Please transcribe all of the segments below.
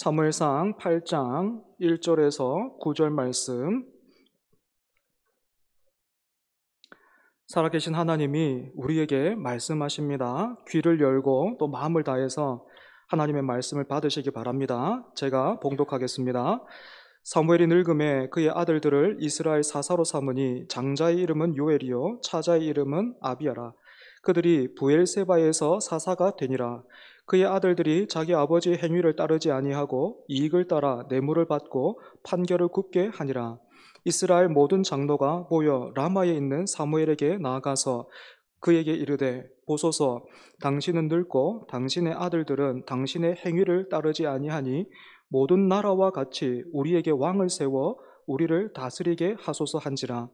사무엘상 8장 1절에서 9절 말씀. 살아계신 하나님이 우리에게 말씀하십니다. 귀를 열고 또 마음을 다해서 하나님의 말씀을 받으시기 바랍니다. 제가 봉독하겠습니다. 사무엘이 늙음에 그의 아들들을 이스라엘 사사로 삼으니 장자의 이름은 요엘이요 차자의 이름은 아비야라. 그들이 부엘세바에서 사사가 되니라. 그의 아들들이 자기 아버지의 행위를 따르지 아니하고 이익을 따라 뇌물을 받고 판결을 굽게 하니라. 이스라엘 모든 장로가 모여 라마에 있는 사무엘에게 나아가서 그에게 이르되, 보소서, 당신은 늙고 당신의 아들들은 당신의 행위를 따르지 아니하니 모든 나라와 같이 우리에게 왕을 세워 우리를 다스리게 하소서 한지라.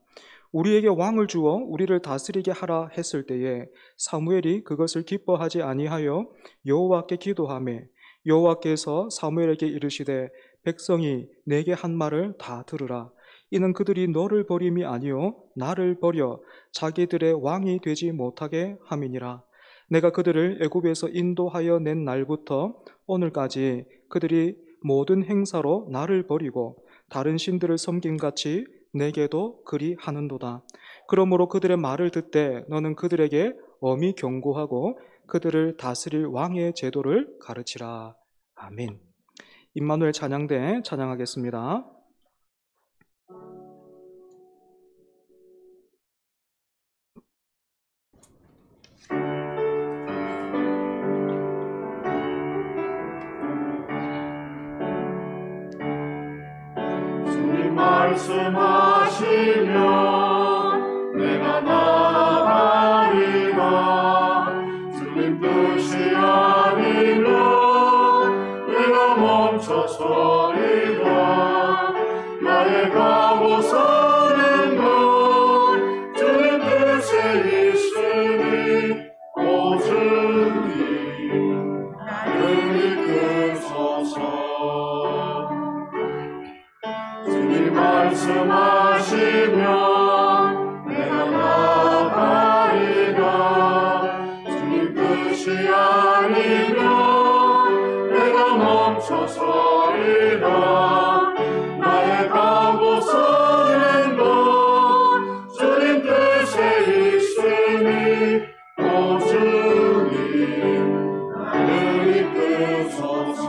우리에게 왕을 주어 우리를 다스리게 하라 했을 때에 사무엘이 그것을 기뻐하지 아니하여 여호와께 기도하매 여호와께서 사무엘에게 이르시되, 백성이 내게 한 말을 다 들으라. 이는 그들이 너를 버림이 아니요 나를 버려 자기들의 왕이 되지 못하게 함이니라. 내가 그들을 애굽에서 인도하여 낸 날부터 오늘까지 그들이 모든 행사로 나를 버리고 다른 신들을 섬김같이 내게도 그리 하는도다. 그러므로 그들의 말을 듣되 너는 그들에게 엄히 경고하고 그들을 다스릴 왕의 제도를 가르치라. 아멘. 임마누엘 찬양대 찬양하겠습니다. 주님 말씀하시면 내가 나가리라. 주님 뜻이 아니면 내가 멈춰서리라. 나의 가고 사는 건 주님 뜻에 있으니 오 주님 나를 이끄소서. 주님 말씀하시면 내가 나가리라. 주님 뜻이 아니면 내가 멈춰서리라. 나의 가고 서는 것 주님 뜻에 있으니 오 주님 나를 이끄소서.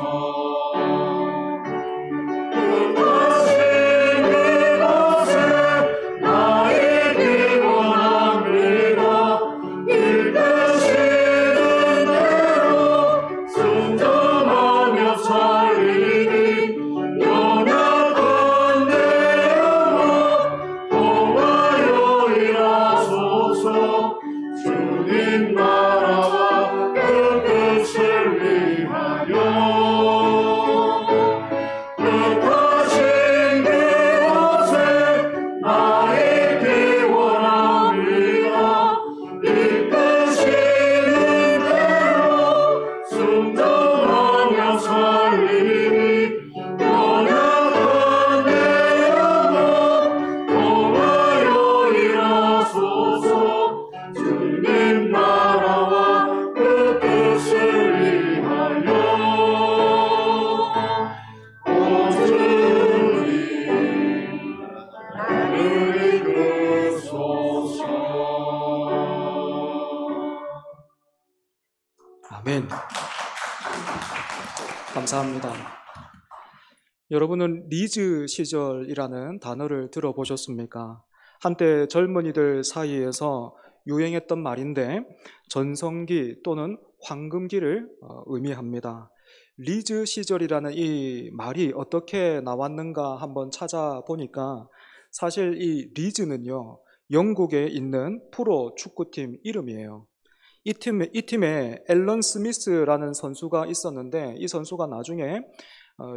주님 나라와 그 뜻을 위하여 뜻하신 그곳에 나의 기원합니다. 이끄시는 대로 순종하며 살리니 연약한 내 영혼 고마여 일하소서. 주님 나라와 그 뜻을 위하여 오 주님 나를 이끄소서. 아멘. 감사합니다. 여러분은 리즈 시절이라는 단어를 들어보셨습니까? 한때 젊은이들 사이에서 유행했던 말인데 전성기 또는 황금기를 의미합니다. 리즈 시절이라는 이 말이 어떻게 나왔는가 한번 찾아보니까 사실 이 리즈는요, 영국에 있는 프로 축구팀 이름이에요. 이 팀에 앨런 스미스라는 선수가 있었는데 이 선수가 나중에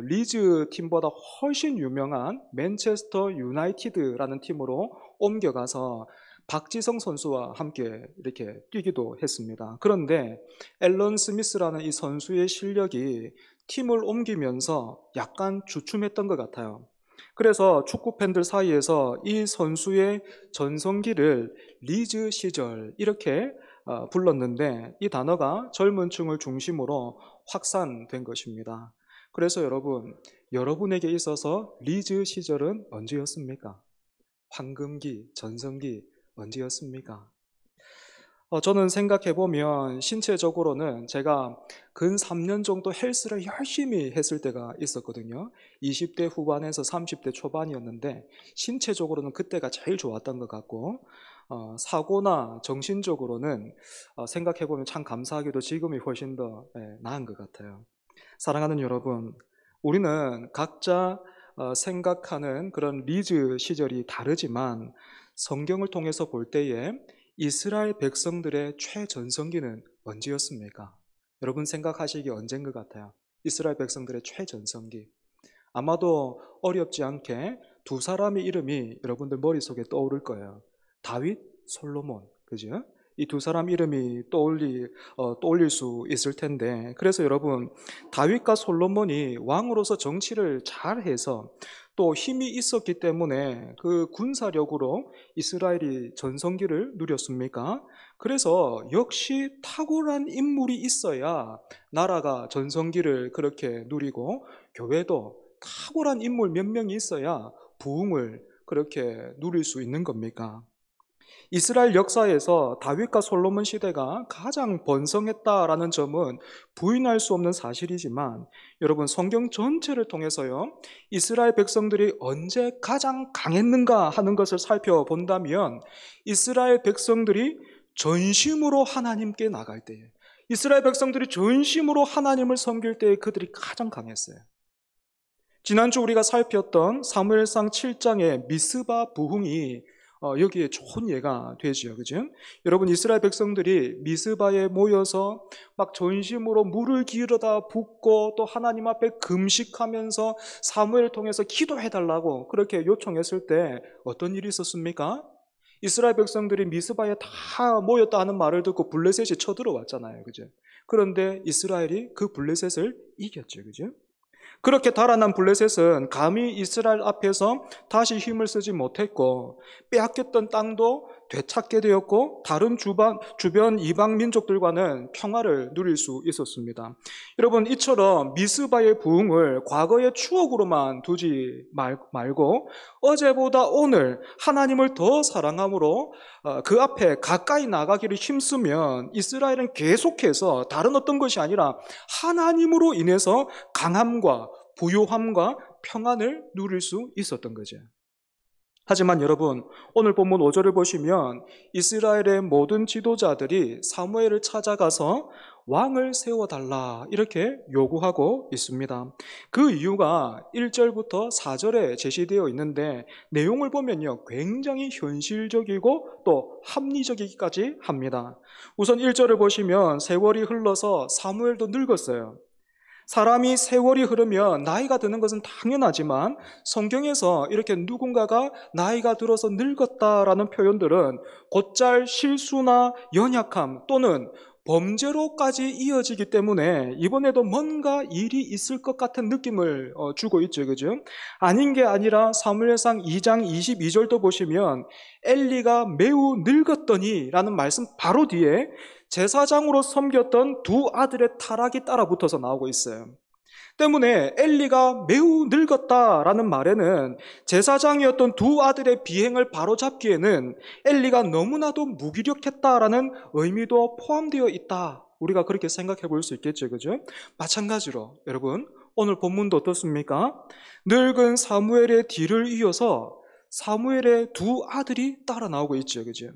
리즈 팀보다 훨씬 유명한 맨체스터 유나이티드라는 팀으로 옮겨가서 박지성 선수와 함께 이렇게 뛰기도 했습니다. 그런데 앨런 스미스라는 이 선수의 실력이 팀을 옮기면서 약간 주춤했던 것 같아요. 그래서 축구 팬들 사이에서 이 선수의 전성기를 리즈 시절 이렇게 불렀는데 이 단어가 젊은 층을 중심으로 확산된 것입니다. 그래서 여러분, 여러분에게 있어서 리즈 시절은 언제였습니까? 황금기, 전성기 언제였습니까? 저는 생각해보면 신체적으로는 제가 근 3년 정도 헬스를 열심히 했을 때가 있었거든요. 20대 후반에서 30대 초반이었는데 신체적으로는 그때가 제일 좋았던 것 같고, 사고나 정신적으로는 생각해보면 참 감사하게도 지금이 훨씬 더 나은 것 같아요. 사랑하는 여러분, 우리는 각자 생각하는 그런 리즈 시절이 다르지만 성경을 통해서 볼 때에 이스라엘 백성들의 최전성기는 언제였습니까? 여러분 생각하시기에 언제인 것 같아요? 이스라엘 백성들의 최전성기. 아마도 어렵지 않게 두 사람의 이름이 여러분들 머릿속에 떠오를 거예요. 다윗, 솔로몬. 그죠? 이 두 사람 이름이 떠올릴 수 있을 텐데, 그래서 여러분, 다윗과 솔로몬이 왕으로서 정치를 잘해서 또 힘이 있었기 때문에 그 군사력으로 이스라엘이 전성기를 누렸습니까? 그래서 역시 탁월한 인물이 있어야 나라가 전성기를 그렇게 누리고, 교회도 탁월한 인물 몇 명이 있어야 부흥을 그렇게 누릴 수 있는 겁니까? 이스라엘 역사에서 다윗과 솔로몬 시대가 가장 번성했다라는 점은 부인할 수 없는 사실이지만, 여러분 성경 전체를 통해서요, 이스라엘 백성들이 언제 가장 강했는가 하는 것을 살펴본다면 이스라엘 백성들이 전심으로 하나님께 나갈 때에, 이스라엘 백성들이 전심으로 하나님을 섬길 때에 그들이 가장 강했어요. 지난주 우리가 살폈던 사무엘상 7장의 미스바 부흥이 여기에 좋은 예가 되지요. 그죠? 여러분, 이스라엘 백성들이 미스바에 모여서 막 전심으로 물을 기울여다 붓고 또 하나님 앞에 금식하면서 사무엘을 통해서 기도해달라고 그렇게 요청했을 때 어떤 일이 있었습니까? 이스라엘 백성들이 미스바에 다 모였다 하는 말을 듣고 블레셋이 쳐들어왔잖아요. 그죠? 그런데 이스라엘이 그 블레셋을 이겼죠. 그죠? 그렇게 달아난 블레셋은 감히 이스라엘 앞에서 다시 힘을 쓰지 못했고, 빼앗겼던 땅도 되찾게 되었고, 다른 주변 이방 민족들과는 평화를 누릴 수 있었습니다. 여러분, 이처럼 미스바의 부흥을 과거의 추억으로만 두지 말고 어제보다 오늘 하나님을 더 사랑함으로 그 앞에 가까이 나가기를 힘쓰면 이스라엘은 계속해서 다른 어떤 것이 아니라 하나님으로 인해서 강함과 부요함과 평안을 누릴 수 있었던 거죠. 하지만 여러분, 오늘 본문 5절을 보시면 이스라엘의 모든 지도자들이 사무엘을 찾아가서 왕을 세워달라 이렇게 요구하고 있습니다. 그 이유가 1절부터 4절에 제시되어 있는데, 내용을 보면요 굉장히 현실적이고 또 합리적이기까지 합니다. 우선 1절을 보시면 세월이 흘러서 사무엘도 늙었어요. 사람이 세월이 흐르면 나이가 드는 것은 당연하지만 성경에서 이렇게 누군가가 나이가 들어서 늙었다라는 표현들은 곧잘 실수나 연약함 또는 범죄로까지 이어지기 때문에 이번에도 뭔가 일이 있을 것 같은 느낌을 주고 있죠. 그죠? 아닌 게 아니라 사무엘상 2장 22절도 보시면 엘리가 매우 늙었더니 라는 말씀 바로 뒤에 제사장으로 섬겼던 두 아들의 타락이 따라 붙어서 나오고 있어요. 때문에 엘리가 매우 늙었다라는 말에는 제사장이었던 두 아들의 비행을 바로잡기에는 엘리가 너무나도 무기력했다라는 의미도 포함되어 있다. 우리가 그렇게 생각해 볼 수 있겠죠. 그죠? 마찬가지로 여러분, 오늘 본문도 어떻습니까? 늙은 사무엘의 뒤를 이어서 사무엘의 두 아들이 따라 나오고 있죠. 그죠?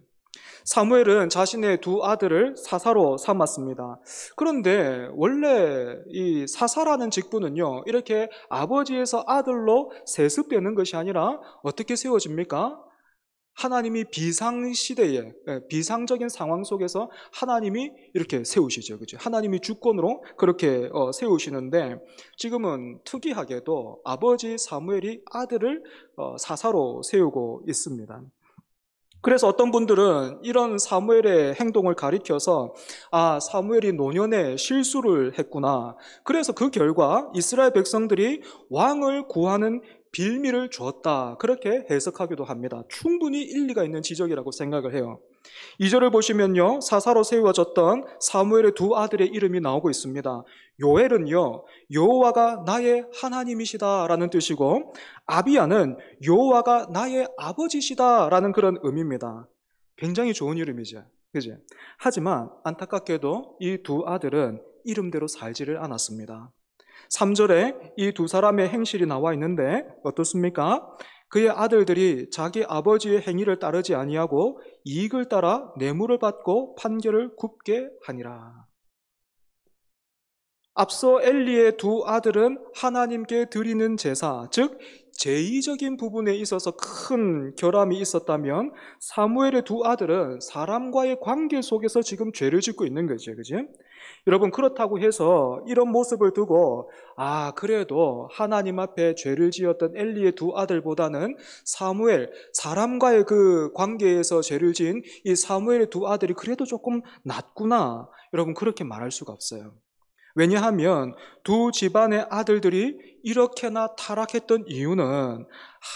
사무엘은 자신의 두 아들을 사사로 삼았습니다. 그런데 원래 이 사사라는 직분은요, 이렇게 아버지에서 아들로 세습되는 것이 아니라 어떻게 세워집니까? 하나님이 비상시대에, 비상적인 상황 속에서 하나님이 이렇게 세우시죠. 그죠? 하나님이 주권으로 그렇게 세우시는데, 지금은 특이하게도 아버지 사무엘이 아들을 사사로 세우고 있습니다. 그래서 어떤 분들은 이런 사무엘의 행동을 가리켜서 사무엘이 노년에 실수를 했구나. 그래서 그 결과 이스라엘 백성들이 왕을 구하는 빌미를 주었다. 그렇게 해석하기도 합니다. 충분히 일리가 있는 지적이라고 생각을 해요. 2절을 보시면요, 사사로 세워졌던 사무엘의 두 아들의 이름이 나오고 있습니다. 요엘은요, 여호와가 나의 하나님이시다라는 뜻이고, 아비야는 여호와가 나의 아버지시다라는 그런 의미입니다. 굉장히 좋은 이름이죠. 그죠? 하지만 안타깝게도 이 두 아들은 이름대로 살지를 않았습니다. 3절에 이 두 사람의 행실이 나와 있는데 어떻습니까? 그의 아들들이 자기 아버지의 행위를 따르지 아니하고 이익을 따라 뇌물을 받고 판결을 굽게 하니라. 앞서 엘리의 두 아들은 하나님께 드리는 제사, 즉 제의적인 부분에 있어서 큰 결함이 있었다면 사무엘의 두 아들은 사람과의 관계 속에서 지금 죄를 짓고 있는 거죠. 그지? 여러분, 그렇다고 해서 이런 모습을 두고 그래도 하나님 앞에 죄를 지었던 엘리의 두 아들보다는 사무엘, 사람과의 그 관계에서 죄를 지은 이 사무엘의 두 아들이 그래도 조금 낫구나, 여러분, 그렇게 말할 수가 없어요. 왜냐하면 두 집안의 아들들이 이렇게나 타락했던 이유는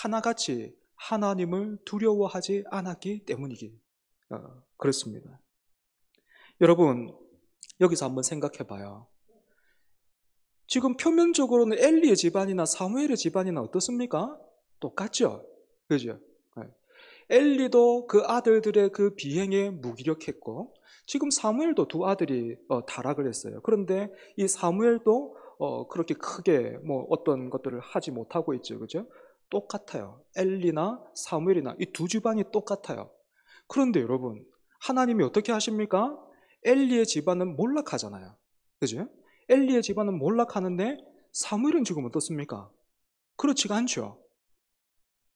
하나같이 하나님을 두려워하지 않았기 때문이기 그렇습니다. 여러분, 여기서 한번 생각해 봐요. 지금 표면적으로는 엘리의 집안이나 사무엘의 집안이나 어떻습니까? 똑같죠? 그죠? 엘리도 그 아들들의 그 비행에 무기력했고, 지금 사무엘도 두 아들이 타락을 했어요. 그런데 이 사무엘도 그렇게 크게 어떤 것들을 하지 못하고 있죠. 그죠? 똑같아요. 엘리나 사무엘이나 이 두 집안이 똑같아요. 그런데 여러분, 하나님이 어떻게 하십니까? 엘리의 집안은 몰락하잖아요. 그죠? 엘리의 집안은 몰락하는데 사무엘은 지금 어떻습니까? 그렇지가 않죠.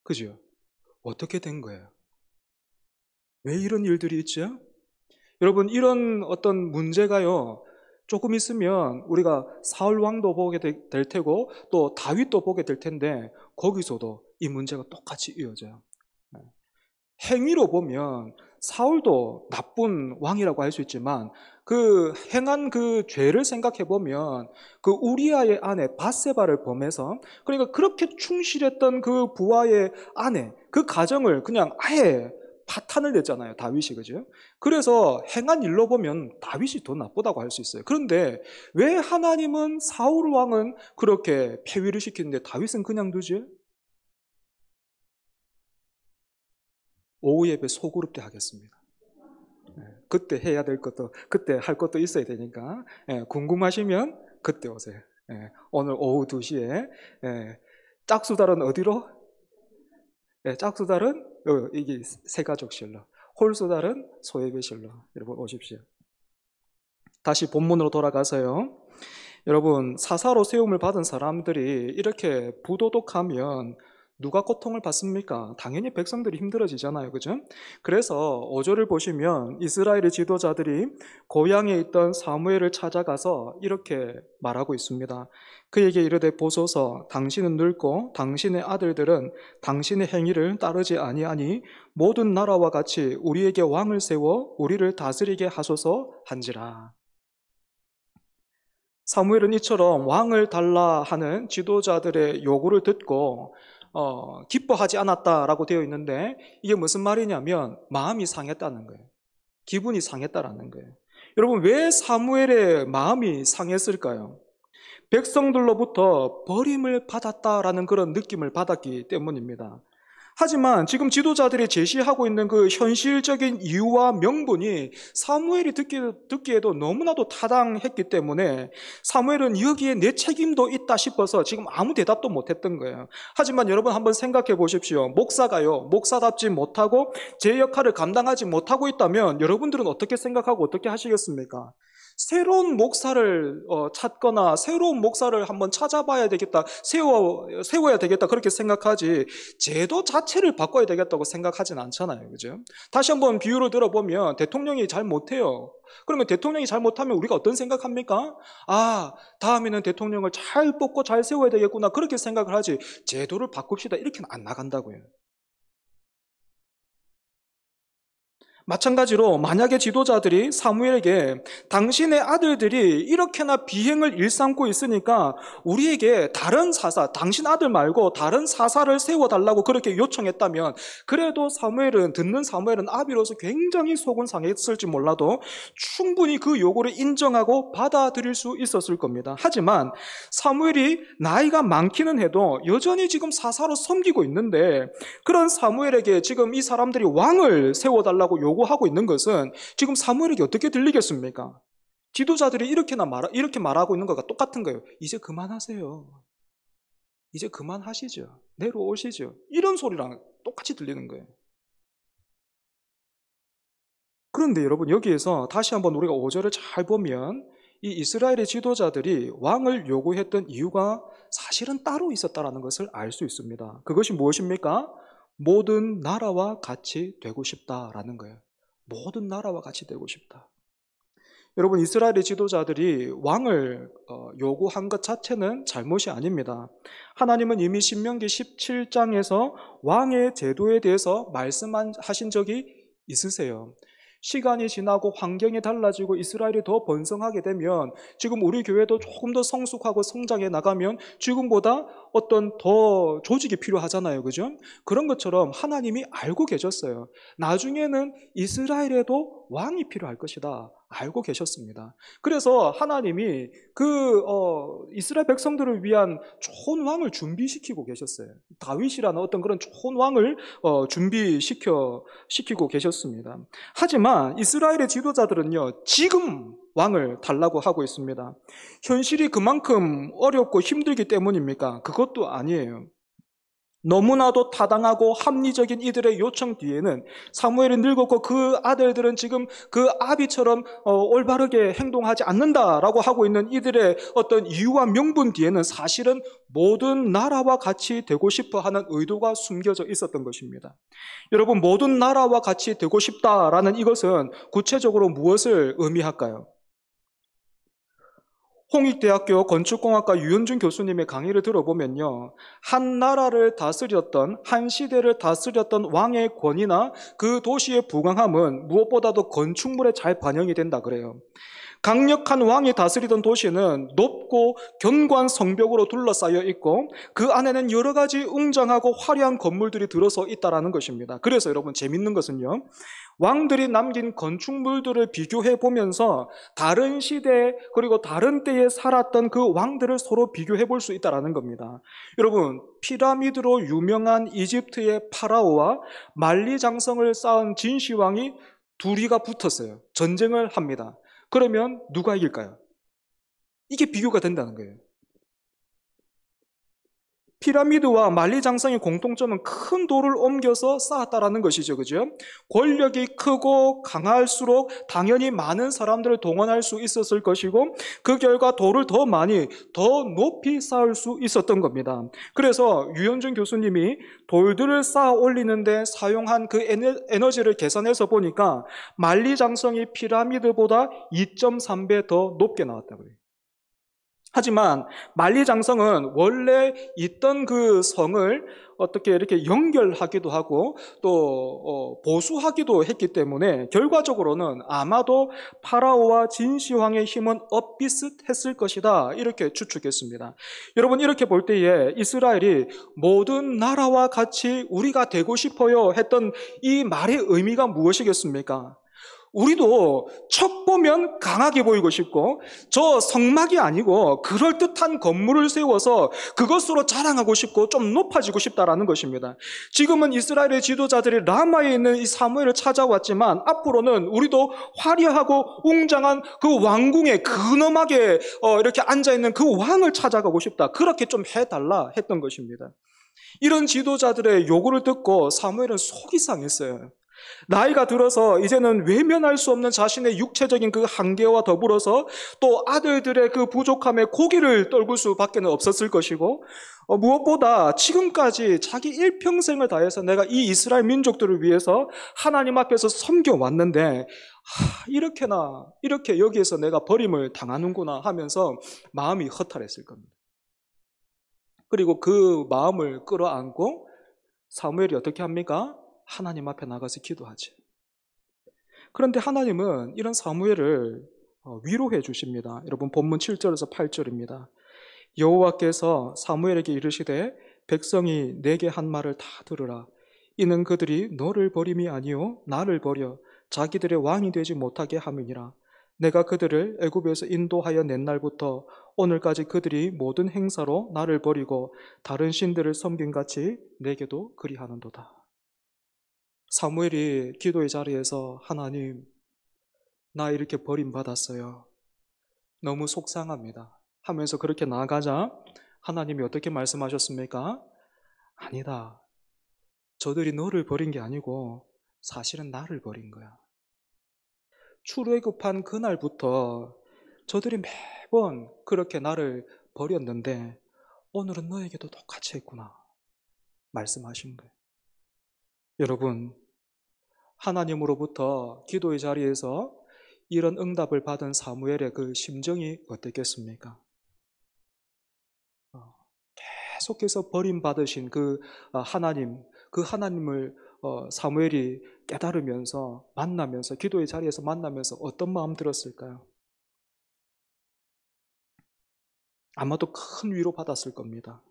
그죠? 어떻게 된 거예요? 왜 이런 일들이 있죠? 여러분, 이런 어떤 문제가요, 조금 있으면 우리가 사울 왕도 보게 될 테고 또 다윗도 보게 될 텐데 거기서도 이 문제가 똑같이 이어져요. 행위로 보면 사울도 나쁜 왕이라고 할 수 있지만 그 행한 그 죄를 생각해 보면 그 우리아의 아내 밧세바를 범해서, 그러니까 그렇게 충실했던 그 부하의 아내, 그 가정을 그냥 아예 파탄을 냈잖아요, 다윗이. 그죠? 그래서 행한 일로 보면 다윗이 더 나쁘다고 할 수 있어요. 그런데 왜 하나님은 사울 왕은 그렇게 폐위를 시키는데 다윗은 그냥 두지? 오후 예배 소그룹 때 하겠습니다. 그때 해야 될 것도, 그때 할 것도 있어야 되니까 궁금하시면 그때 오세요. 오늘 오후 2시에 짝수달은 어디로? 짝수달은 이게 새가족실로, 홀수달은 소예배실로 여러분 오십시오. 다시 본문으로 돌아가서요. 여러분, 사사로 세움을 받은 사람들이 이렇게 부도덕하면 누가 고통을 받습니까? 당연히 백성들이 힘들어지잖아요. 그죠? 그래서 5절을 보시면 이스라엘의 지도자들이 고향에 있던 사무엘을 찾아가서 이렇게 말하고 있습니다. 그에게 이르되 보소서, 당신은 늙고 당신의 아들들은 당신의 행위를 따르지 아니하니 모든 나라와 같이 우리에게 왕을 세워 우리를 다스리게 하소서 한지라. 사무엘은 이처럼 왕을 달라 하는 지도자들의 요구를 듣고 기뻐하지 않았다라고 되어 있는데, 이게 무슨 말이냐면 마음이 상했다는 거예요. 기분이 상했다라는 거예요. 여러분, 왜 사무엘의 마음이 상했을까요? 백성들로부터 버림을 받았다라는 그런 느낌을 받았기 때문입니다. 하지만 지금 지도자들이 제시하고 있는 그 현실적인 이유와 명분이 사무엘이 듣기에도 너무나도 타당했기 때문에 사무엘은 여기에 내 책임도 있다 싶어서 지금 아무 대답도 못했던 거예요. 하지만 여러분, 한번 생각해 보십시오. 목사가요, 목사답지 못하고 제 역할을 감당하지 못하고 있다면 여러분들은 어떻게 생각하고 어떻게 하시겠습니까? 새로운 목사를 찾거나 새로운 목사를 한번 찾아봐야 되겠다, 세워야 되겠다, 그렇게 생각하지 제도 자체를 바꿔야 되겠다고 생각하진 않잖아요. 그죠? 다시 한번 비유를 들어보면 대통령이 잘 못해요. 그러면 대통령이 잘 못하면 우리가 어떤 생각합니까? 다음에는 대통령을 잘 뽑고 잘 세워야 되겠구나, 그렇게 생각을 하지 제도를 바꿉시다 이렇게는 안 나간다고요. 마찬가지로 만약에 지도자들이 사무엘에게 당신의 아들들이 이렇게나 비행을 일삼고 있으니까 우리에게 다른 사사, 당신 아들 말고 다른 사사를 세워달라고 그렇게 요청했다면, 그래도 듣는 사무엘은 아비로서 굉장히 속은 상했을지 몰라도 충분히 그 요구를 인정하고 받아들일 수 있었을 겁니다. 하지만 사무엘이 나이가 많기는 해도 여전히 지금 사사로 섬기고 있는데, 그런 사무엘에게 지금 이 사람들이 왕을 세워달라고 요구하고 있는 것은 지금 사무엘에게 어떻게 들리겠습니까? 지도자들이 이렇게 말하고 있는 것과 똑같은 거예요. 이제 그만하세요. 이제 그만하시죠. 내려오시죠. 이런 소리랑 똑같이 들리는 거예요. 그런데 여러분, 여기에서 다시 한번 우리가 5절을 잘 보면 이 이스라엘의 지도자들이 왕을 요구했던 이유가 사실은 따로 있었다는 것을 알 수 있습니다. 그것이 무엇입니까? 모든 나라와 같이 되고 싶다라는 거예요. 모든 나라와 같이 되고 싶다. 여러분, 이스라엘의 지도자들이 왕을 요구한 것 자체는 잘못이 아닙니다. 하나님은 이미 신명기 17장에서 왕의 제도에 대해서 말씀하신 적이 있으세요. 시간이 지나고 환경이 달라지고 이스라엘이 더 번성하게 되면, 지금 우리 교회도 조금 더 성숙하고 성장해 나가면 지금보다 어떤 더 조직이 필요하잖아요. 그죠? 그런 것처럼 하나님이 알고 계셨어요. 나중에는 이스라엘에도 왕이 필요할 것이다. 알고 계셨습니다. 그래서 하나님이 이스라엘 백성들을 위한 좋은 왕을 준비시키고 계셨어요. 다윗이라는 어떤 그런 좋은 왕을 준비시키고 계셨습니다. 하지만 이스라엘의 지도자들은요, 지금 왕을 달라고 하고 있습니다. 현실이 그만큼 어렵고 힘들기 때문입니까? 그것도 아니에요. 너무나도 타당하고 합리적인 이들의 요청 뒤에는, 사무엘이 늙었고 그 아들들은 지금 그 아비처럼 올바르게 행동하지 않는다라고 하고 있는 이들의 어떤 이유와 명분 뒤에는 사실은 모든 나라와 같이 되고 싶어 하는 의도가 숨겨져 있었던 것입니다. 여러분, 모든 나라와 같이 되고 싶다라는 이것은 구체적으로 무엇을 의미할까요? 홍익대학교 건축공학과 유현준 교수님의 강의를 들어보면요, 한 나라를 다스렸던, 한 시대를 다스렸던 왕의 권위나 그 도시의 부강함은 무엇보다도 건축물에 잘 반영이 된다 그래요. 강력한 왕이 다스리던 도시는 높고 견고한 성벽으로 둘러싸여 있고 그 안에는 여러 가지 웅장하고 화려한 건물들이 들어서 있다는 것입니다. 그래서 여러분, 재밌는 것은요, 왕들이 남긴 건축물들을 비교해 보면서 다른 시대 그리고 다른 때에 살았던 그 왕들을 서로 비교해 볼 수 있다는 겁니다. 여러분, 피라미드로 유명한 이집트의 파라오와 만리장성을 쌓은 진시황이 둘이가 붙었어요. 전쟁을 합니다. 그러면 누가 이길까요? 이게 비교가 된다는 거예요. 피라미드와 만리장성의 공통점은 큰 돌을 옮겨서 쌓았다라는 것이죠. 그죠? 권력이 크고 강할수록 당연히 많은 사람들을 동원할 수 있었을 것이고, 그 결과 돌을 더 많이, 더 높이 쌓을 수 있었던 겁니다. 그래서 유현준 교수님이 돌들을 쌓아 올리는데 사용한 그 에너지를 계산해서 보니까 만리장성이 피라미드보다 2.3배 더 높게 나왔다고 해요. 하지만 만리장성은 원래 있던 그 성을 어떻게 이렇게 연결하기도 하고 또 보수하기도 했기 때문에 결과적으로는 아마도 파라오와 진시황의 힘은 엇비슷했을 것이다, 이렇게 추측했습니다. 여러분, 이렇게 볼 때에 이스라엘이 모든 나라와 같이 우리가 되고 싶어요 했던 이 말의 의미가 무엇이겠습니까? 우리도 척 보면 강하게 보이고 싶고, 저 성막이 아니고 그럴듯한 건물을 세워서 그것으로 자랑하고 싶고 좀 높아지고 싶다라는 것입니다. 지금은 이스라엘의 지도자들이 라마에 있는 이 사무엘을 찾아왔지만, 앞으로는 우리도 화려하고 웅장한 그 왕궁에 근엄하게 이렇게 앉아있는 그 왕을 찾아가고 싶다, 그렇게 좀 해달라 했던 것입니다. 이런 지도자들의 요구를 듣고 사무엘은 속이 상했어요. 나이가 들어서 이제는 외면할 수 없는 자신의 육체적인 그 한계와 더불어서 또 아들들의 그 부족함에 고개를 떨굴 수밖에 없었을 것이고, 무엇보다 지금까지 자기 일평생을 다해서 내가 이 이스라엘 민족들을 위해서 하나님 앞에서 섬겨왔는데 이렇게 여기에서 내가 버림을 당하는구나 하면서 마음이 허탈했을 겁니다. 그리고 그 마음을 끌어안고 사무엘이 어떻게 합니까? 하나님 앞에 나가서 기도하지. 그런데 하나님은 이런 사무엘을 위로해 주십니다. 여러분 본문 7절에서 8절입니다. 여호와께서 사무엘에게 이르시되 백성이 내게 한 말을 다 들으라. 이는 그들이 너를 버림이 아니요 나를 버려 자기들의 왕이 되지 못하게 함이니라. 내가 그들을 애굽에서 인도하여 낸 날부터 오늘까지 그들이 모든 행사로 나를 버리고 다른 신들을 섬김같이 내게도 그리하는도다. 사무엘이 기도의 자리에서 하나님, 나 이렇게 버림받았어요. 너무 속상합니다 하면서 그렇게 나아가자 하나님이 어떻게 말씀하셨습니까? 아니다. 저들이 너를 버린 게 아니고 사실은 나를 버린 거야. 출애굽한 그날부터 저들이 매번 그렇게 나를 버렸는데 오늘은 너에게도 똑같이 했구나 말씀하신 거예요. 여러분, 하나님으로부터 기도의 자리에서 이런 응답을 받은 사무엘의 그 심정이 어땠겠습니까? 계속해서 버림받으신 그 하나님을 사무엘이 깨달으면서 만나면서 기도의 자리에서 만나면서 어떤 마음 들었을까요? 아마도 큰 위로 받았을 겁니다.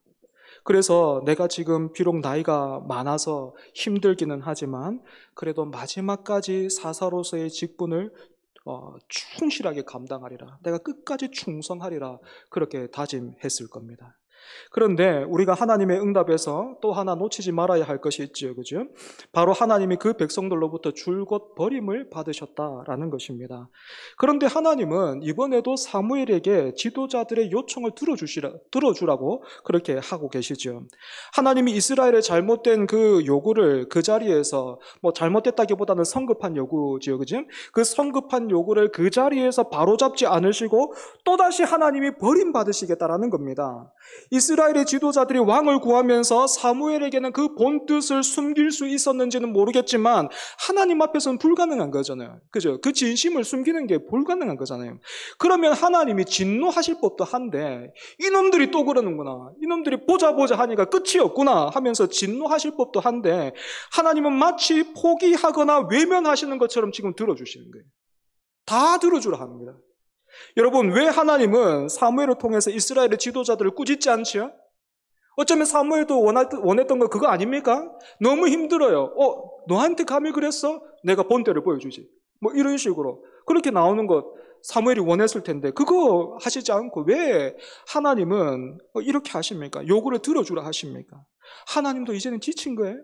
그래서 내가 지금 비록 나이가 많아서 힘들기는 하지만 그래도 마지막까지 사사로서의 직분을 충실하게 감당하리라. 내가 끝까지 충성하리라. 그렇게 다짐했을 겁니다. 그런데 우리가 하나님의 응답에서 또 하나 놓치지 말아야 할 것이 있지요. 그죠? 바로 하나님이 그 백성들로부터 줄곧 버림을 받으셨다라는 것입니다. 그런데 하나님은 이번에도 사무엘에게 지도자들의 요청을 들어주라고 그렇게 하고 계시죠. 하나님이 이스라엘의 잘못된 그 요구를 그 자리에서 잘못됐다기보다는 성급한 요구지요. 그죠? 그 성급한 요구를 그 자리에서 바로잡지 않으시고 또다시 하나님이 버림받으시겠다라는 겁니다. 이스라엘의 지도자들이 왕을 구하면서 사무엘에게는 그 본뜻을 숨길 수 있었는지는 모르겠지만 하나님 앞에서는 불가능한 거잖아요. 그죠? 그 진심을 숨기는 게 불가능한 거잖아요. 그러면 하나님이 진노하실 법도 한데 이놈들이 또 그러는구나. 이놈들이 보자 하니까 끝이 없구나 하면서 진노하실 법도 한데 하나님은 마치 포기하거나 외면하시는 것처럼 지금 들어주시는 거예요. 다 들어주라 합니다. 여러분, 왜 하나님은 사무엘을 통해서 이스라엘의 지도자들을 꾸짖지 않지요? 어쩌면 사무엘도 원했던 거 그거 아닙니까? 너무 힘들어요. 너한테 감히 그랬어? 내가 본때를 보여주지. 이런 식으로 그렇게 나오는 것 사무엘이 원했을 텐데 그거 하시지 않고 왜 하나님은 이렇게 하십니까? 요구를 들어주라 하십니까? 하나님도 이제는 지친 거예요.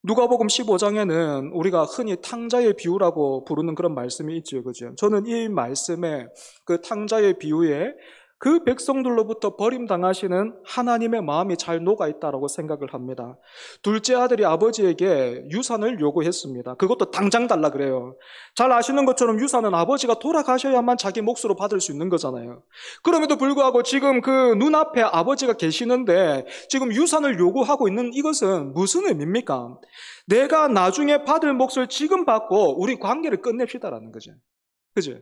누가복음 15장에는 우리가 흔히 탕자의 비유라고 부르는 그런 말씀이 있죠. 그죠? 저는 이 말씀에 그 탕자의 비유에 그 백성들로부터 버림당하시는 하나님의 마음이 잘 녹아있다라고 생각을 합니다. 둘째 아들이 아버지에게 유산을 요구했습니다. 그것도 당장 달라 그래요. 잘 아시는 것처럼 유산은 아버지가 돌아가셔야만 자기 몫으로 받을 수 있는 거잖아요. 그럼에도 불구하고 지금 그 눈앞에 아버지가 계시는데 지금 유산을 요구하고 있는 이것은 무슨 의미입니까? 내가 나중에 받을 몫을 지금 받고 우리 관계를 끝냅시다라는 거죠. 그죠?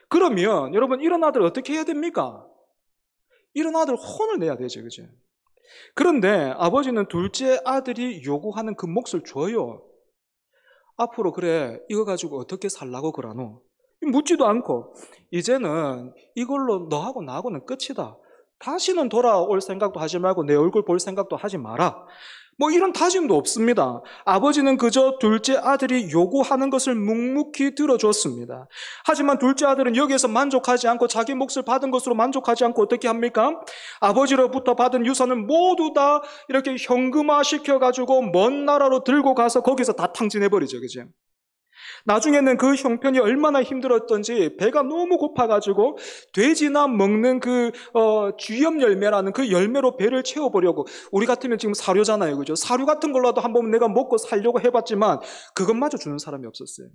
그러면 여러분 이런 아들 어떻게 해야 됩니까? 이런 아들 혼을 내야 되죠. 그죠? 그런데 아버지는 둘째 아들이 요구하는 그 몫을 줘요. 앞으로 그래 이거 가지고 어떻게 살라고 그러노? 묻지도 않고 이제는 이걸로 너하고 나하고는 끝이다. 다시는 돌아올 생각도 하지 말고 내 얼굴 볼 생각도 하지 마라. 이런 다짐도 없습니다. 아버지는 그저 둘째 아들이 요구하는 것을 묵묵히 들어줬습니다. 하지만 둘째 아들은 여기에서 만족하지 않고 자기 몫을 받은 것으로 만족하지 않고 어떻게 합니까? 아버지로부터 받은 유산을 모두 다 이렇게 현금화 시켜가지고 먼 나라로 들고 가서 거기서 다 탕진해버리죠. 그죠? 나중에는 그 형편이 얼마나 힘들었던지 배가 너무 고파가지고 돼지나 먹는 그 쥐염 열매라는 그 열매로 배를 채워보려고, 우리 같으면 지금 사료잖아요. 그죠? 사료 같은 걸로라도 한번 내가 먹고 살려고 해봤지만 그것마저 주는 사람이 없었어요.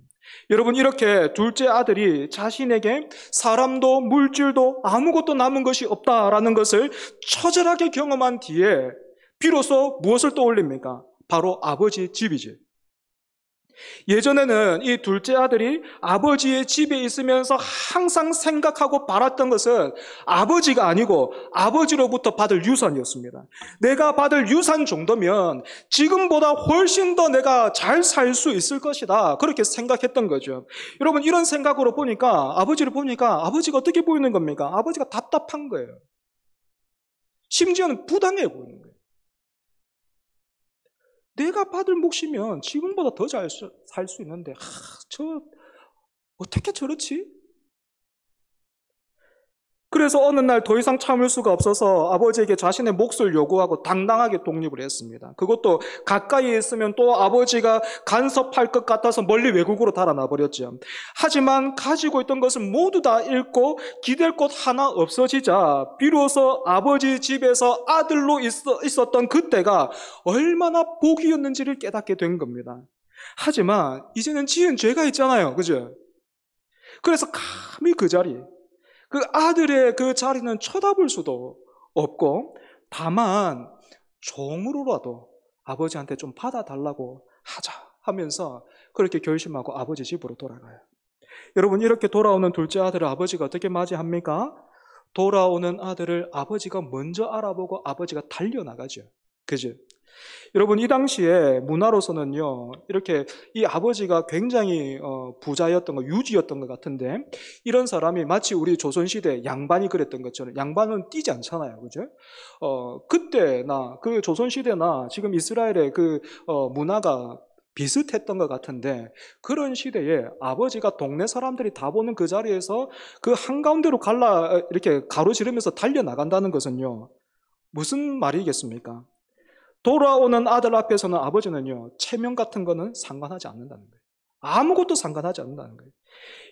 여러분, 이렇게 둘째 아들이 자신에게 사람도 물질도 아무것도 남은 것이 없다라는 것을 처절하게 경험한 뒤에 비로소 무엇을 떠올립니까? 바로 아버지의 집이지. 예전에는 이 둘째 아들이 아버지의 집에 있으면서 항상 생각하고 바랐던 것은 아버지가 아니고 아버지로부터 받을 유산이었습니다. 내가 받을 유산 정도면 지금보다 훨씬 더 내가 잘 살 수 있을 것이다. 그렇게 생각했던 거죠. 여러분, 이런 생각으로 보니까 아버지를 보니까 아버지가 어떻게 보이는 겁니까? 아버지가 답답한 거예요. 심지어는 부당해 보이는 거예요. 내가 받을 몫이면 지금보다 더 잘 살 수 있는데, 어떻게 저렇지? 그래서 어느 날 더 이상 참을 수가 없어서 아버지에게 자신의 몫을 요구하고 당당하게 독립을 했습니다. 그것도 가까이 있으면 또 아버지가 간섭할 것 같아서 멀리 외국으로 달아나 버렸죠. 하지만 가지고 있던 것을 모두 다 잃고 기댈 곳 하나 없어지자 비로소 아버지 집에서 아들로 있었던 그때가 얼마나 복이었는지를 깨닫게 된 겁니다. 하지만 이제는 지은 죄가 있잖아요. 그죠? 그래서 감히 그 자리, 그 아들의 그 자리는 쳐다볼 수도 없고, 다만 종으로라도 아버지한테 좀 받아달라고 하자 하면서 그렇게 결심하고 아버지 집으로 돌아가요. 여러분, 이렇게 돌아오는 둘째 아들을 아버지가 어떻게 맞이합니까? 돌아오는 아들을 아버지가 먼저 알아보고 아버지가 달려나가죠. 그죠? 여러분, 이 당시에 문화로서는요, 이렇게 이 아버지가 굉장히 부자였던 거, 유지였던 것 같은데, 이런 사람이 마치 우리 조선시대 양반이 그랬던 것처럼, 양반은 뛰지 않잖아요. 그죠? 그때나, 그 조선시대나 지금 이스라엘의 그 문화가 비슷했던 것 같은데, 그런 시대에 아버지가 동네 사람들이 다 보는 그 자리에서 그 한가운데로 이렇게 가로지르면서 달려나간다는 것은요, 무슨 말이겠습니까? 돌아오는 아들 앞에서는 아버지는요, 체면 같은 거는 상관하지 않는다는 거예요. 아무것도 상관하지 않는다는 거예요.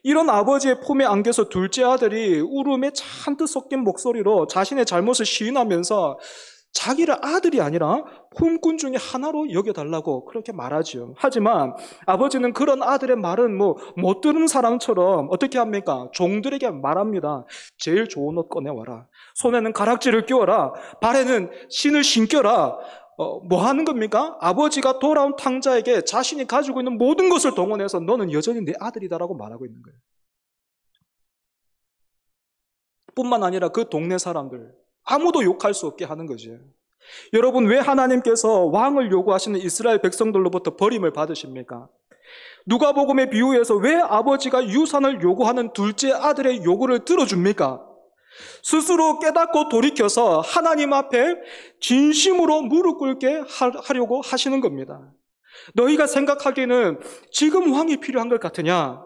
이런 아버지의 품에 안겨서 둘째 아들이 울음에 잔뜩 섞인 목소리로 자신의 잘못을 시인하면서 자기를 아들이 아니라 품꾼 중에 하나로 여겨달라고 그렇게 말하죠. 하지만 아버지는 그런 아들의 말은 못 들은 사람처럼 어떻게 합니까? 종들에게 말합니다. 제일 좋은 옷 꺼내와라. 손에는 가락지를 끼워라. 발에는 신을 신겨라. 뭐 하는 겁니까? 아버지가 돌아온 탕자에게 자신이 가지고 있는 모든 것을 동원해서 너는 여전히 내 아들이다라고 말하고 있는 거예요. 뿐만 아니라 그 동네 사람들 아무도 욕할 수 없게 하는 거죠. 여러분, 왜 하나님께서 왕을 요구하시는 이스라엘 백성들로부터 버림을 받으십니까? 누가복음의 비유에서 왜 아버지가 유산을 요구하는 둘째 아들의 요구를 들어줍니까? 스스로 깨닫고 돌이켜서 하나님 앞에 진심으로 무릎 꿇게 하려고 하시는 겁니다. 너희가 생각하기에는 지금 왕이 필요한 것 같으냐?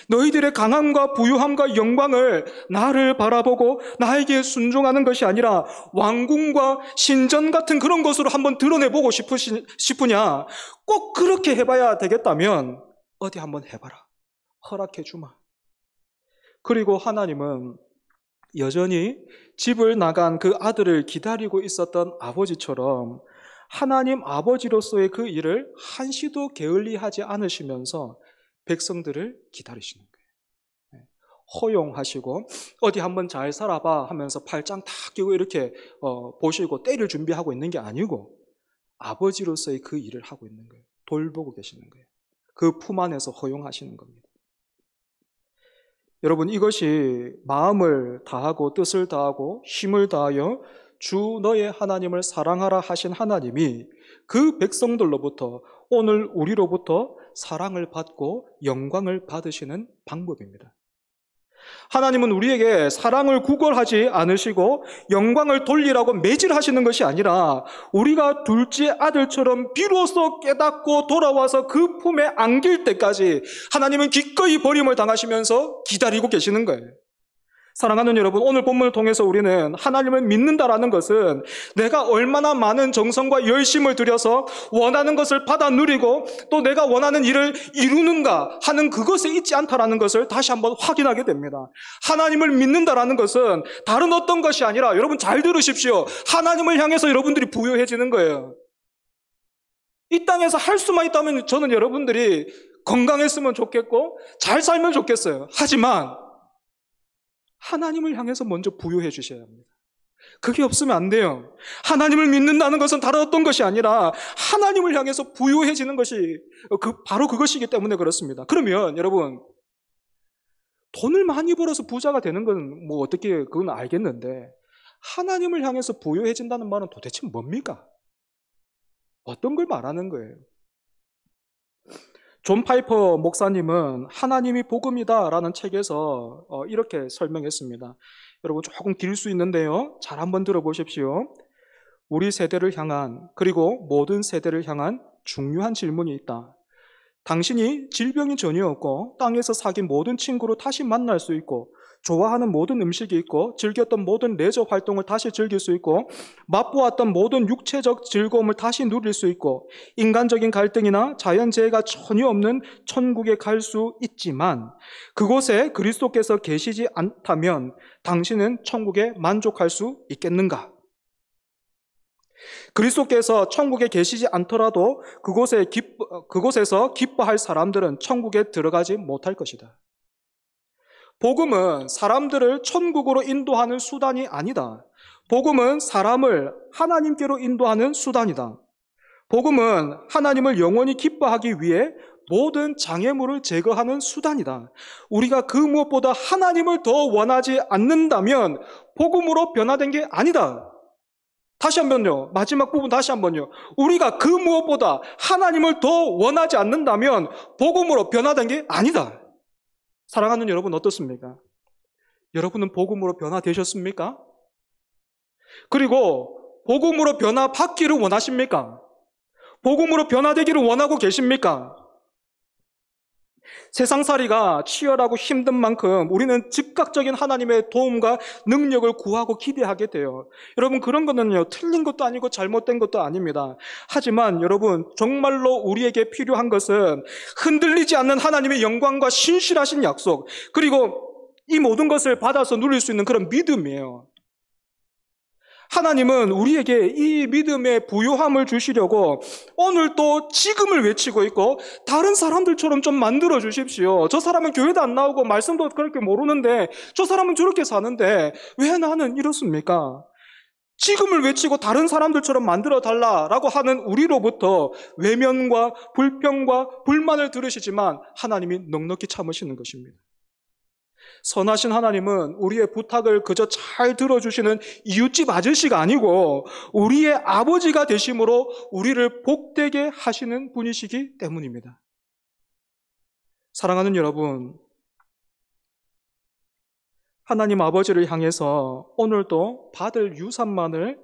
너희들의 강함과 부유함과 영광을 나를 바라보고 나에게 순종하는 것이 아니라 왕궁과 신전 같은 그런 것으로 한번 드러내보고 싶으냐? 꼭 그렇게 해봐야 되겠다면 어디 한번 해봐라. 허락해 주마. 그리고 하나님은 여전히 집을 나간 그 아들을 기다리고 있었던 아버지처럼 하나님 아버지로서의 그 일을 한시도 게을리하지 않으시면서 백성들을 기다리시는 거예요. 허용하시고 어디 한번 잘 살아봐 하면서 팔짱 탁 끼고 이렇게 보시고 때릴 준비하고 있는 게 아니고 아버지로서의 그 일을 하고 있는 거예요. 돌보고 계시는 거예요. 그 품 안에서 허용하시는 겁니다. 여러분, 이것이 마음을 다하고 뜻을 다하고 힘을 다하여 주 너의 하나님을 사랑하라 하신 하나님이 그 백성들로부터 오늘 우리로부터 사랑을 받고 영광을 받으시는 방법입니다. 하나님은 우리에게 사랑을 구걸하지 않으시고 영광을 돌리라고 매질하시는 것이 아니라 우리가 둘째 아들처럼 비로소 깨닫고 돌아와서 그 품에 안길 때까지 하나님은 기꺼이 버림을 당하시면서 기다리고 계시는 거예요. 사랑하는 여러분, 오늘 본문을 통해서 우리는 하나님을 믿는다라는 것은 내가 얼마나 많은 정성과 열심을 들여서 원하는 것을 받아 누리고 또 내가 원하는 일을 이루는가 하는 그것에 있지 않다라는 것을 다시 한번 확인하게 됩니다. 하나님을 믿는다라는 것은 다른 어떤 것이 아니라, 여러분 잘 들으십시오, 하나님을 향해서 여러분들이 부유해지는 거예요. 이 땅에서 할 수만 있다면 저는 여러분들이 건강했으면 좋겠고 잘 살면 좋겠어요. 하지만 하나님을 향해서 먼저 부유해 주셔야 합니다. 그게 없으면 안 돼요. 하나님을 믿는다는 것은 다른 어떤 것이 아니라 하나님을 향해서 부유해지는 것이 바로 그것이기 때문에 그렇습니다. 그러면 여러분, 돈을 많이 벌어서 부자가 되는 건 뭐 어떻게 그건 알겠는데, 하나님을 향해서 부유해진다는 말은 도대체 뭡니까? 어떤 걸 말하는 거예요? 존 파이퍼 목사님은 하나님이 복음이다라는 책에서 이렇게 설명했습니다. 여러분 조금 길 수 있는데요, 잘 한번 들어보십시오. 우리 세대를 향한, 그리고 모든 세대를 향한 중요한 질문이 있다. 당신이 질병이 전혀 없고 땅에서 사귄 모든 친구를 다시 만날 수 있고, 좋아하는 모든 음식이 있고, 즐겼던 모든 레저 활동을 다시 즐길 수 있고, 맛보았던 모든 육체적 즐거움을 다시 누릴 수 있고, 인간적인 갈등이나 자연재해가 전혀 없는 천국에 갈 수 있지만, 그곳에 그리스도께서 계시지 않다면 당신은 천국에 만족할 수 있겠는가? 그리스도께서 천국에 계시지 않더라도 그곳에서 기뻐할 사람들은 천국에 들어가지 못할 것이다. 복음은 사람들을 천국으로 인도하는 수단이 아니다. 복음은 사람을 하나님께로 인도하는 수단이다. 복음은 하나님을 영원히 기뻐하기 위해 모든 장애물을 제거하는 수단이다. 우리가 그 무엇보다 하나님을 더 원하지 않는다면 복음으로 변화된 게 아니다. 다시 한번요. 마지막 부분 다시 한번요. 우리가 그 무엇보다 하나님을 더 원하지 않는다면 복음으로 변화된 게 아니다. 사랑하는 여러분, 어떻습니까? 여러분은 복음으로 변화되셨습니까? 그리고 복음으로 변화받기를 원하십니까? 복음으로 변화되기를 원하고 계십니까? 세상살이가 치열하고 힘든 만큼 우리는 즉각적인 하나님의 도움과 능력을 구하고 기대하게 돼요. 여러분, 그런 거는요, 틀린 것도 아니고 잘못된 것도 아닙니다. 하지만 여러분, 정말로 우리에게 필요한 것은 흔들리지 않는 하나님의 영광과 신실하신 약속, 그리고 이 모든 것을 받아서 누릴 수 있는 그런 믿음이에요. 하나님은 우리에게 이 믿음의 부요함을 주시려고 오늘도 지금을 외치고 있고, 다른 사람들처럼 좀 만들어 주십시오. 저 사람은 교회도 안 나오고 말씀도 그렇게 모르는데, 저 사람은 저렇게 사는데 왜 나는 이렇습니까? 지금을 외치고 다른 사람들처럼 만들어 달라라고 하는 우리로부터 외면과 불평과 불만을 들으시지만 하나님이 넉넉히 참으시는 것입니다. 선하신 하나님은 우리의 부탁을 그저 잘 들어주시는 이웃집 아저씨가 아니고 우리의 아버지가 되심으로 우리를 복되게 하시는 분이시기 때문입니다. 사랑하는 여러분, 하나님 아버지를 향해서 오늘도 받을 유산만을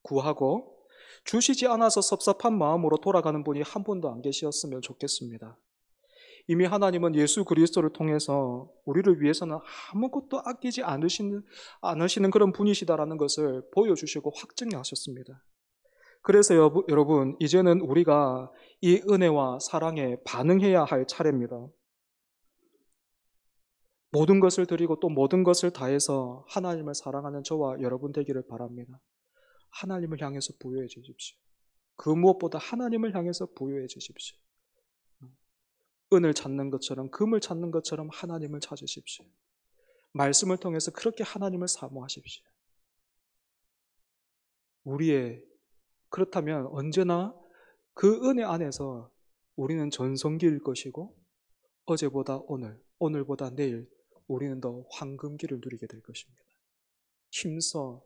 구하고 주시지 않아서 섭섭한 마음으로 돌아가는 분이 한 분도 안 계셨으면 좋겠습니다. 이미 하나님은 예수 그리스도를 통해서 우리를 위해서는 아무것도 아끼지 않으시는 그런 분이시다라는 것을 보여주시고 확증하셨습니다. 그래서 여러분, 이제는 우리가 이 은혜와 사랑에 반응해야 할 차례입니다. 모든 것을 드리고 또 모든 것을 다해서 하나님을 사랑하는 저와 여러분 되기를 바랍니다. 하나님을 향해서 부유해 주십시오. 그 무엇보다 하나님을 향해서 부유해 주십시오. 은을 찾는 것처럼, 금을 찾는 것처럼 하나님을 찾으십시오. 말씀을 통해서 그렇게 하나님을 사모하십시오. 그렇다면 언제나 그 은혜 안에서 우리는 전성기일 것이고, 어제보다 오늘, 오늘보다 내일 우리는 더 황금기를 누리게 될 것입니다. 힘써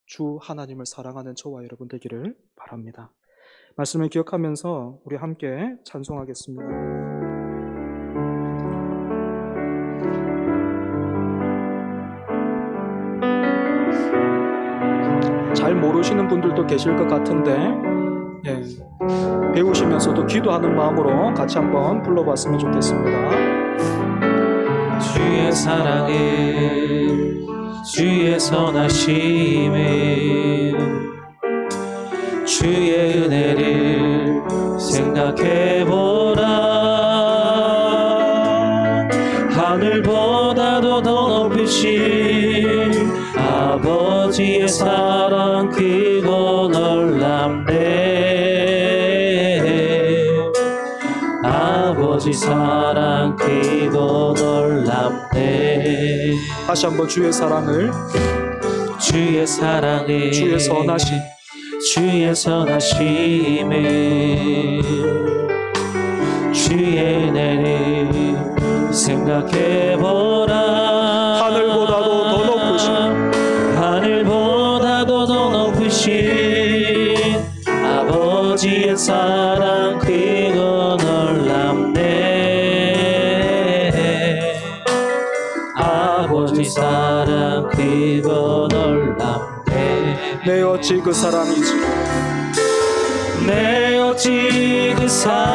주 하나님을 사랑하는 저와 여러분 되기를 바랍니다. 말씀을 기억하면서 우리 함께 찬송하겠습니다. 잘 모르시는 분들도 계실 것 같은데, 배우시면서도 기도하는 마음으로 같이 한번 불러봤으면 좋겠습니다. 주의 사랑에, 주의 선하심에, 주의 은혜를 생각해보라. 하늘보다도 더 높으신 아버지의 사랑, 그거 놀랍네. 아버지 사랑, 그거 놀랍네. 다시 한번 주의 사랑을, 주의 사랑에 주의 선하심 주의 선하심에 주의 은혜를 생각해보라. 하늘보다도 더 높으신 하늘보다도 더 높으신 아버지의 사랑 그거 놀랍네. 아버지 사랑 그거 놀랍네. 내 어찌 그 사랑이지 내 어찌 그 사랑이시리.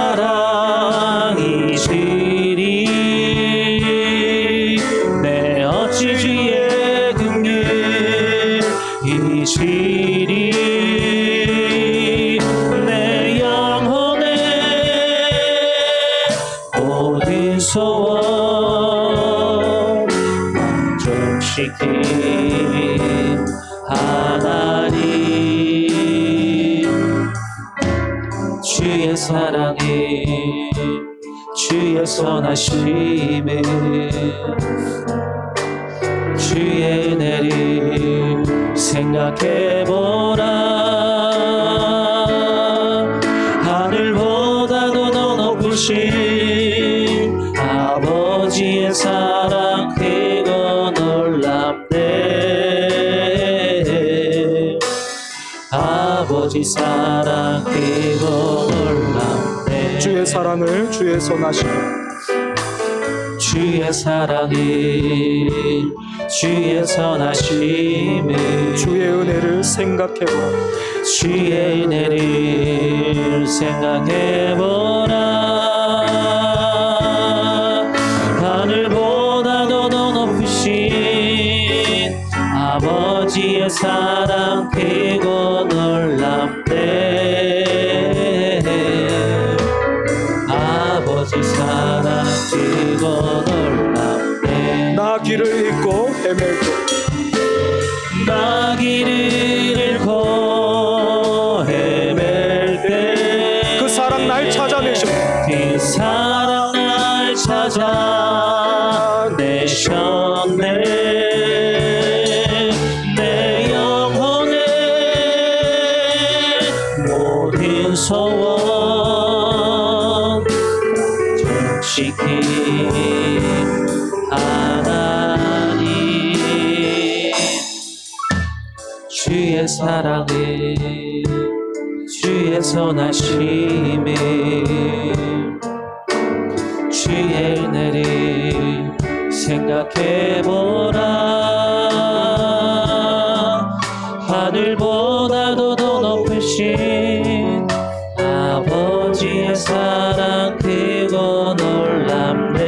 내 어찌 주의 긍휼이시리. 내 영혼의 모든 소원 만족시킨 하나님. 주의 사랑에 주의 선하심에 주의 은혜를 생각해보라. 하늘보다도 더 높으신 아버지의 사랑 그거 놀랍네. 아버지 사랑 그거 놀랍네. 주의 사랑을 주의 선하심 주의 사랑이 주의 선하심에 주의 은혜를 생각해보라 주의 은혜를 생각해보라. 하늘보다도 더 높으신 아버지의 사랑 그거 놀랍네. 아버지 사랑 그거 놀랍네. 나 길을 잃고 헤맬 때 나 길을 잃고 헤맬 때 그 사랑 날 찾아내셨네 그 사랑 날 찾아내셨네. 내 영혼의 모든 소원 만족시킨 하나님. 주의 사랑에 주의 선하심에 주의 은혜를 생각해보라. 하늘보다도 더 높으신 아버지의 사랑 그거 놀랍네.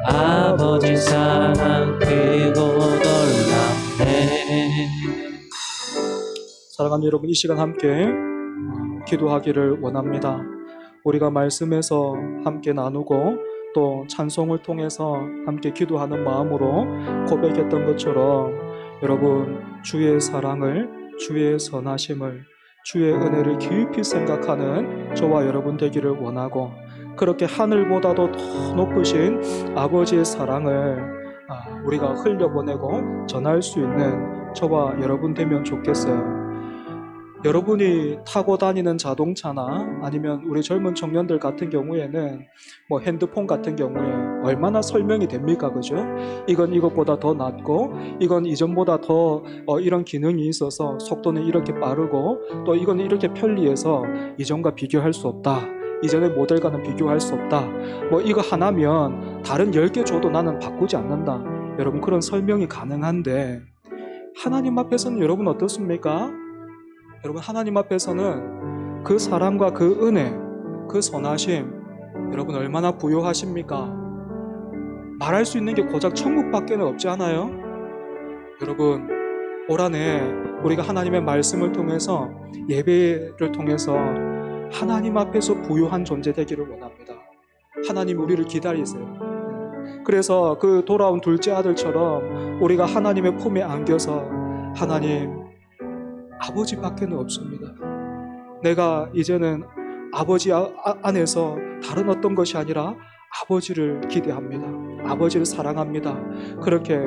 아버지 사랑 그거 놀랍네. 사랑하는 여러분, 이 시간 함께 기도하기를 원합니다. 우리가 말씀에서 함께 나누고 또 찬송을 통해서 함께 기도하는 마음으로 고백했던 것처럼 여러분, 주의 사랑을, 주의 선하심을, 주의 은혜를 깊이 생각하는 저와 여러분 되기를 원하고, 그렇게 하늘보다도 더 높으신 아버지의 사랑을 우리가 흘려보내고 전할 수 있는 저와 여러분 되면 좋겠어요. 여러분이 타고 다니는 자동차나 아니면 우리 젊은 청년들 같은 경우에는 뭐 핸드폰 같은 경우에 얼마나 설명이 됩니까? 그죠? 이건 이것보다 더 낫고, 이건 이전보다 더 이런 기능이 있어서 속도는 이렇게 빠르고, 또 이건 이렇게 편리해서 이전과 비교할 수 없다. 이전의 모델과는 비교할 수 없다. 뭐 이거 하나면 다른 10개 줘도 나는 바꾸지 않는다. 여러분, 그런 설명이 가능한데 하나님 앞에서는 여러분 어떻습니까? 여러분, 하나님 앞에서는 그 사랑과 그 은혜, 그 선하심, 여러분 얼마나 부요하십니까? 말할 수 있는 게 고작 천국밖에 없지 않아요? 여러분, 올 한해 우리가 하나님의 말씀을 통해서, 예배를 통해서 하나님 앞에서 부요한 존재 되기를 원합니다. 하나님 우리를 기다리세요. 그래서 그 돌아온 둘째 아들처럼 우리가 하나님의 품에 안겨서, 하나님, 아버지밖에 없습니다. 내가 이제는 아버지 안에서 다른 어떤 것이 아니라 아버지를 기대합니다. 아버지를 사랑합니다. 그렇게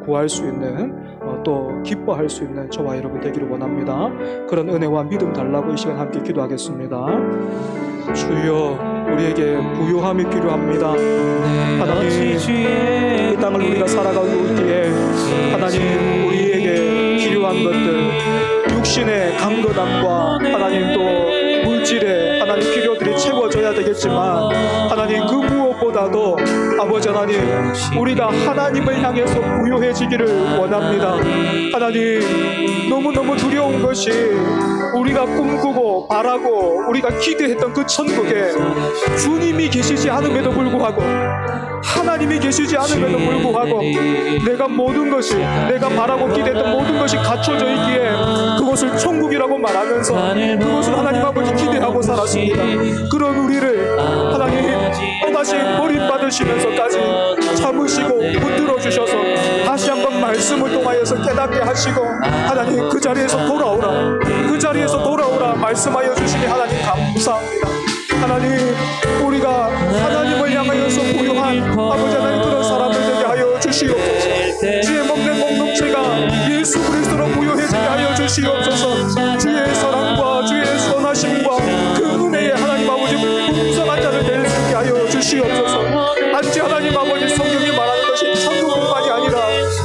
구할 수 있는 또 기뻐할 수 있는 저와 여러분 되기를 원합니다. 그런 은혜와 믿음 달라고 이 시간 함께 기도하겠습니다. 주여, 우리에게 부요함이 필요합니다. 하나님, 이 땅을 우리가 살아가고 있기에 하나님, 우리에게 필요한 것들, 육신의 강건함과 하나님 또 물질의 하나님 필요들이 채워져야 되겠지만, 하나님 그 무엇보다도 아버지 하나님, 우리가 하나님을 향해서 부요해지기를 원합니다. 하나님, 너무너무 두려운 것이 우리가 꿈꾸고 바라고 우리가 기대했던 그 천국에 주님이 계시지 않음에도 불구하고, 하나님이 계시지 않음에도 불구하고 내가 모든 것이, 내가 바라고 기대했던 모든 것이 갖춰져 있기에 그것을 천국이라고 말하면서 그것을 하나님 아버지 기대하고 살았습니다. 그런 우리를 하나님 또다시 버림받으시면서까지 참으시고 붙들어 주셔서 다시 한번 말씀을 통하여서 깨닫게 하시고, 하나님 그 자리에서 돌아오라, 그 자리에서 돌아오라 말씀하여 주시니 하나님 감사합니다. 하나님, 우리가 하나님을 향하여서 부요한 아버지 하나님 그런 사람들 되게 하여 주시옵소서. 주의 몸된 공동체가 예수 그리스도로 부요해지게 하여 주시옵소서. 주의 사랑과 주의 선하심과 그 은혜에 하나님 아버지 풍성한 자를 될 수 있게 하여 주시옵소서. 단지 하나님 아버지 성경이 말하는 것이 천국뿐만이 아니라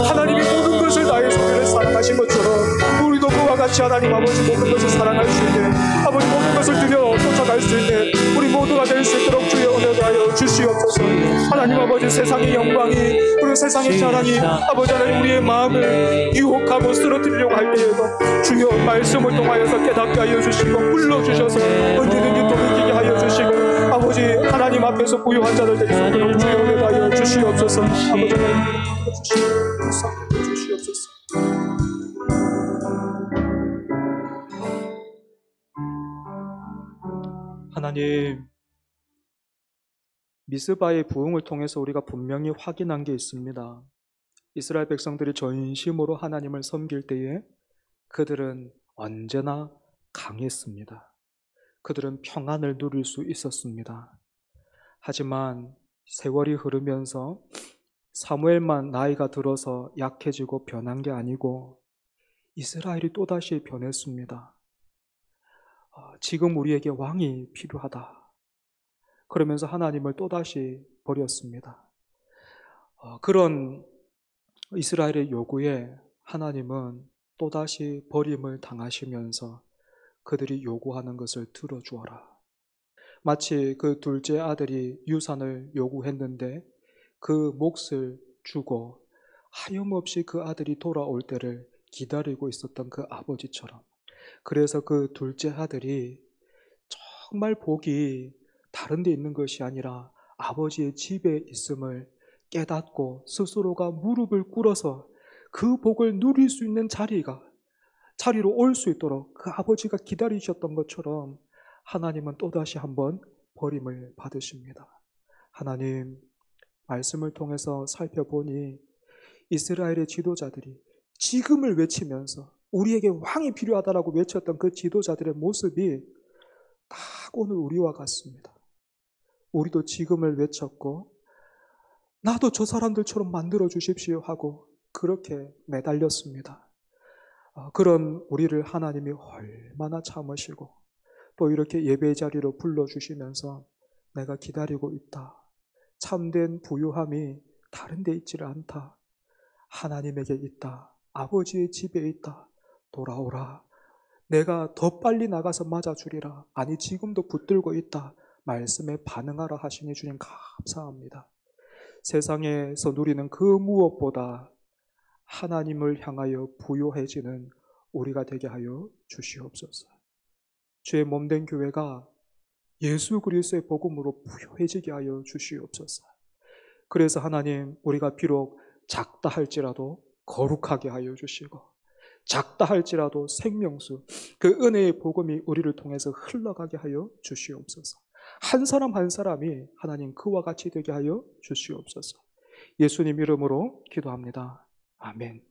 하나님이 모든 것을 다해서 우리를 사랑하신 것처럼 우리도 그와 같이 하나님 아버지 모든 것을 사랑할 수 있는, 아버지 모든 것을 드려 쫓아갈 수 있는 우리 모두가 될 수 있도록 주여 은혜하여 주시옵소서. 하나님 아버지, 세상의 영광이, 그리고 세상의 자랑이 아버지 하나님 우리의 마음을 유혹하고 쓰러뜨리려고 할 때에도 주여 말씀을 통하여서 깨닫게 하여 주시고 불러주셔서 언제든지 돌이키게 하여 주시고 아버지 하나님 앞에서 부요한 자들 될 수 있도록 주여 은혜하여 주시옵소서. 아버지 하나님 주시옵소서. 하나님, 미스바의 부흥을 통해서 우리가 분명히 확인한 게 있습니다. 이스라엘 백성들이 전심으로 하나님을 섬길 때에 그들은 언제나 강했습니다. 그들은 평안을 누릴 수 있었습니다. 하지만 세월이 흐르면서 사무엘만 나이가 들어서 약해지고 변한 게 아니고 이스라엘이 또다시 변했습니다. 지금 우리에게 왕이 필요하다. 그러면서 하나님을 또다시 버렸습니다. 그런 이스라엘의 요구에 하나님은 또다시 버림을 당하시면서 그들이 요구하는 것을 들어주어라. 마치 그 둘째 아들이 유산을 요구했는데 그 몫을 주고 하염없이 그 아들이 돌아올 때를 기다리고 있었던 그 아버지처럼, 그래서 그 둘째 아들이 정말 복이 다른 데 있는 것이 아니라 아버지의 집에 있음을 깨닫고 스스로가 무릎을 꿇어서 그 복을 누릴 수 있는 자리로 올 수 있도록 그 아버지가 기다리셨던 것처럼 하나님은 또다시 한번 버림을 받으십니다. 하나님, 말씀을 통해서 살펴보니 이스라엘의 지도자들이 지금을 외치면서 우리에게 왕이 필요하다라고 외쳤던 그 지도자들의 모습이 딱 오늘 우리와 같습니다. 우리도 지금을 외쳤고 나도 저 사람들처럼 만들어 주십시오 하고 그렇게 매달렸습니다. 그런 우리를 하나님이 얼마나 참으시고 또 이렇게 예배 자리로 불러주시면서 내가 기다리고 있다. 참된 부유함이 다른 데 있지를 않다. 하나님에게 있다. 아버지의 집에 있다. 돌아오라. 내가 더 빨리 나가서 맞아주리라. 아니 지금도 붙들고 있다. 말씀에 반응하라 하시니 주님 감사합니다. 세상에서 누리는 그 무엇보다 하나님을 향하여 부요해지는 우리가 되게 하여 주시옵소서. 주의 몸된 교회가 예수 그리스도의 복음으로 부요해지게 하여 주시옵소서. 그래서 하나님, 우리가 비록 작다 할지라도 거룩하게 하여 주시고 작다 할지라도 생명수, 그 은혜의 복음이 우리를 통해서 흘러가게 하여 주시옵소서. 한 사람 한 사람이 하나님 그와 같이 되게 하여 주시옵소서. 예수님 이름으로 기도합니다. 아멘.